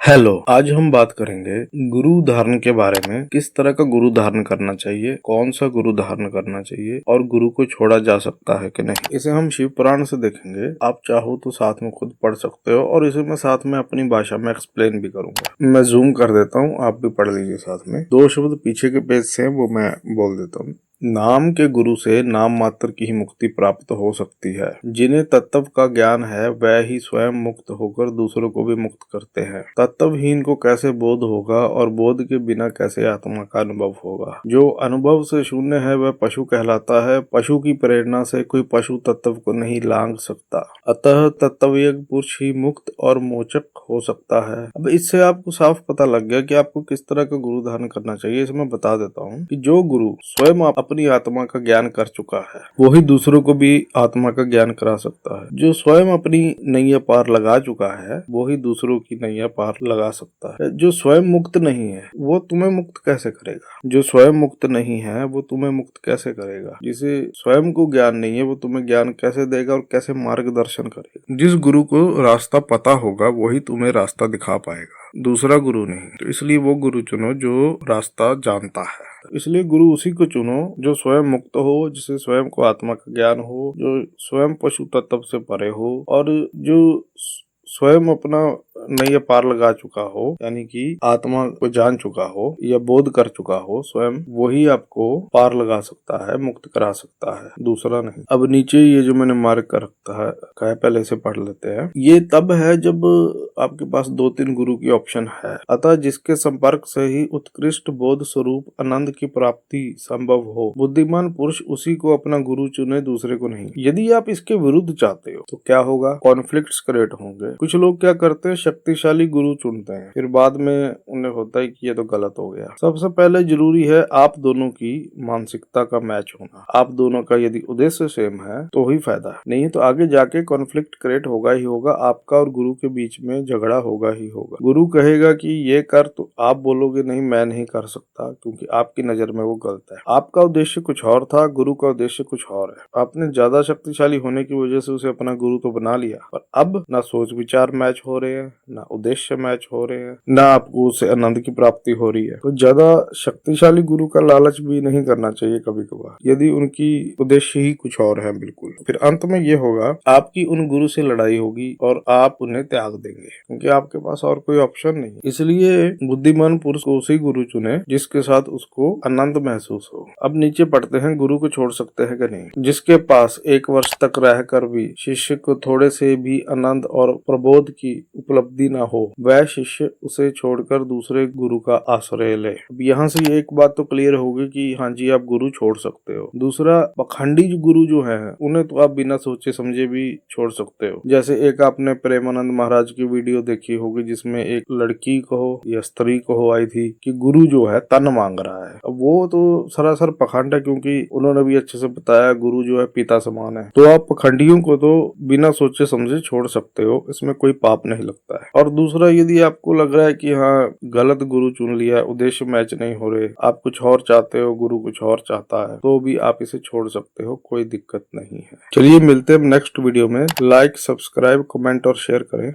Hello, आज हम बात करेंगे गुरु धारण के बारे में। किस तरह का गुरु धारण करना चाहिए, कौन सा गुरु धारण करना चाहिए और गुरु को छोड़ा जा सकता है कि नहीं। इसे हम शिव पुराण से देखेंगे। आप चाहो तो साथ में खुद पढ़ सकते हो और इसे मैं साथ में अपनी भाषा में एक्सप्लेन भी करूंगा। मैं जूम कर देता हूँ, आप भी पढ़ लीजिए साथ में। 2 शब्द पीछे के पेज से वो मैं बोल देता हूँ। नाम के गुरु से नाम मात्र की ही मुक्ति प्राप्त हो सकती है। जिन्हें तत्व का ज्ञान है वह ही स्वयं मुक्त होकर दूसरों को भी मुक्त करते हैं। तत्वहीन को कैसे बोध होगा और बोध के बिना कैसे आत्मा का अनुभव होगा। जो अनुभव से शून्य है वह पशु कहलाता है। पशु की प्रेरणा से कोई पशु तत्व को नहीं लांघ सकता। अतः तत्वज्ञ पुरुष ही मुक्त और मोचक हो सकता है। अब इससे आपको साफ पता लग गया कि आपको किस तरह का गुरु धारण करना चाहिए। इसे मैं बता देता हूँ कि जो गुरु स्वयं अपनी आत्मा का ज्ञान कर चुका है वही दूसरों को भी आत्मा का ज्ञान करा सकता है। जो स्वयं अपनी नैया पार लगा चुका है वही दूसरों की नैया पार लगा सकता है। जो स्वयं मुक्त नहीं है वो तुम्हें मुक्त कैसे करेगा। जो स्वयं मुक्त नहीं है वो तुम्हें मुक्त कैसे करेगा। जिसे स्वयं को ज्ञान नहीं है वो तुम्हें ज्ञान कैसे देगा और कैसे मार्गदर्शन करेगा। जिस गुरु को रास्ता पता होगा वही तुम्हें रास्ता दिखा पाएगा, दूसरा गुरु नहीं। तो इसलिए वो गुरु चुनो जो रास्ता जानता है। इसलिए गुरु उसी को चुनो जो स्वयं मुक्त हो, जिसे स्वयं को आत्मा का ज्ञान हो, जो स्वयं पशु तत्व से परे हो और जो स्वयं अपना नैया पार लगा चुका हो, यानी कि आत्मा को जान चुका हो या बोध कर चुका हो स्वयं, वही आपको पार लगा सकता है, मुक्त करा सकता है, दूसरा नहीं। अब नीचे ये जो मैंने मार्क कर रखा है पहले से पढ़ लेते हैं। ये तब है जब आपके पास 2-3 गुरु की ऑप्शन है। अतः जिसके संपर्क से ही उत्कृष्ट बोध स्वरूप आनंद की प्राप्ति संभव हो, बुद्धिमान पुरुष उसी को अपना गुरु चुने, दूसरे को नहीं। यदि आप इसके विरुद्ध चाहते हो तो क्या होगा, कॉन्फ्लिक्ट्स क्रिएट होंगे। कुछ लोग क्या करते हैं, शक्तिशाली गुरु चुनते हैं, फिर बाद में उन्हें होता है कि ये तो गलत हो गया। सबसे पहले जरूरी है आप दोनों की मानसिकता का मैच होना। आप दोनों का यदि उद्देश्य सेम है तो ही फायदा है, नहीं तो आगे जाके कॉन्फ्लिक्ट क्रिएट होगा ही होगा। आपका और गुरु के बीच में झगड़ा होगा ही होगा। गुरु कहेगा कि ये कर तो आप बोलोगे नहीं, मैं नहीं कर सकता, क्योंकि आपकी नजर में वो गलत है। आपका उद्देश्य कुछ और था, गुरु का उद्देश्य कुछ और है। आपने ज्यादा शक्तिशाली होने की वजह से उसे अपना गुरु तो बना लिया, पर अब ना सोच विचार मैच हो रहे हैं, ना उद्देश्य मैच हो रहे हैं, ना आपको उससे आनंद की प्राप्ति हो रही है। तो ज्यादा शक्तिशाली गुरु का लालच भी नहीं करना चाहिए कभी कभार, यदि उनकी उद्देश्य ही कुछ और है बिल्कुल। फिर अंत में ये होगा, आपकी उन गुरु से लड़ाई होगी और आप उन्हें त्याग देंगे, क्योंकि आपके पास और कोई ऑप्शन नहीं। इसलिए बुद्धिमान पुरुष को उसी गुरु चुने जिसके साथ उसको आनंद महसूस हो। अब नीचे पढ़ते हैं, गुरु को छोड़ सकते हैं कि नहीं। जिसके पास 1 वर्ष तक रहकर भी शिष्य को थोड़े से भी आनंद और प्रबोध की उपलब्धि न हो, वह शिष्य उसे छोड़कर दूसरे गुरु का आश्रय ले। अब यहाँ से एक बात तो क्लियर होगी कि हाँ जी, आप गुरु छोड़ सकते हो। दूसरा, पखंडी गुरु जो है उन्हें तो आप बिना सोचे समझे भी छोड़ सकते हो। जैसे एक आपने प्रेमानंद महाराज की वीडियो देखी होगी जिसमें एक लड़की को या स्त्री को आई थी कि गुरु जो है तन मांग रहा है। अब वो तो सरासर पखंड है, क्योंकि उन्होंने भी अच्छे से बताया गुरु जो है पिता समान है। तो आप पखंडियों को तो बिना सोचे समझे छोड़ सकते हो, इसमें कोई पाप नहीं लगता है। और दूसरा, यदि आपको लग रहा है कि हाँ गलत गुरु चुन लिया, उद्देश्य मैच नहीं हो रहे, आप कुछ और चाहते हो, गुरु कुछ और चाहता है, तो भी आप इसे छोड़ सकते हो, कोई दिक्कत नहीं है। चलिए मिलते हैं नेक्स्ट वीडियो में। लाइक, सब्सक्राइब, कमेंट और शेयर करें।